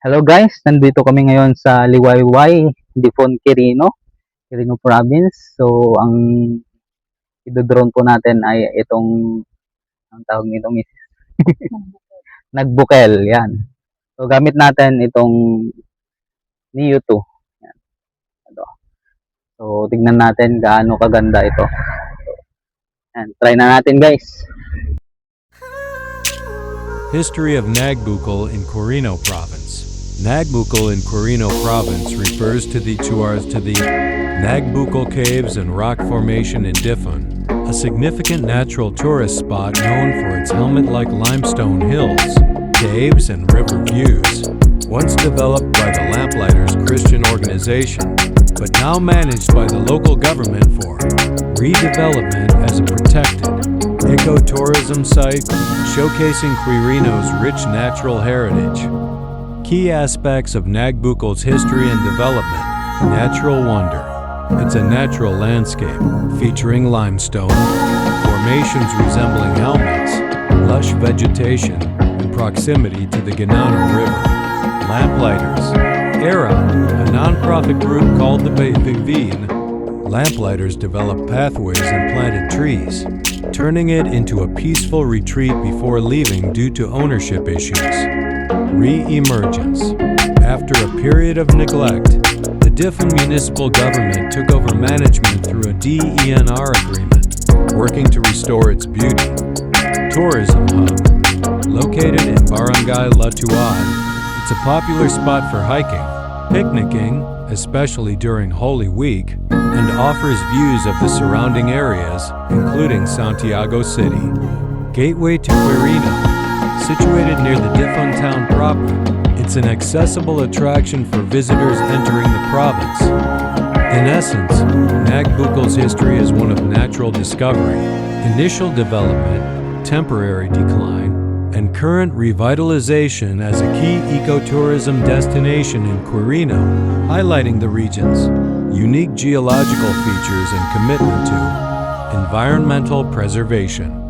Hello guys, nandito kami ngayon sa Liwayway, Difon, Quirino Province. So, ang idodrone po natin ay ang tawag nito, Nagbukel, yan. So, gamit natin itong Neo 2. Yan. Ito. So, tignan natin gaano kaganda ito. Yan, try na natin guys. History of Nagbukel in Quirino Province. Nagbukel in Quirino Province refers to the Nagbukel Caves and Rock Formation in Difon, a significant natural tourist spot known for its helmet-like limestone hills, caves, and river views. Once developed by the Lamplighters Christian organization, but now managed by the local government for redevelopment as a protected ecotourism site showcasing Quirino's rich natural heritage. Key aspects of Nagbukel's history and development. Natural wonder. It's a natural landscape featuring limestone, formations resembling helmets, lush vegetation, and proximity to the Ganano River. Lamplighters. Era, a non-profit group called the Bayvigveen. Lamplighters developed pathways and planted trees, turning it into a peaceful retreat before leaving due to ownership issues. Re-emergence. After a period of neglect, the Difon municipal government took over management through a DENR agreement, working to restore its beauty. Tourism hub. Located in Barangay La Tuad, it's a popular spot for hiking, picnicking, especially during Holy Week, and offers views of the surrounding areas, including Santiago City. Gateway to Quirino. Situated near the Difon town proper, it's an accessible attraction for visitors entering the province. In essence, Nagbukel's history is one of natural discovery, initial development, temporary decline, and current revitalization as a key ecotourism destination in Quirino, highlighting the region's unique geological features and commitment to environmental preservation.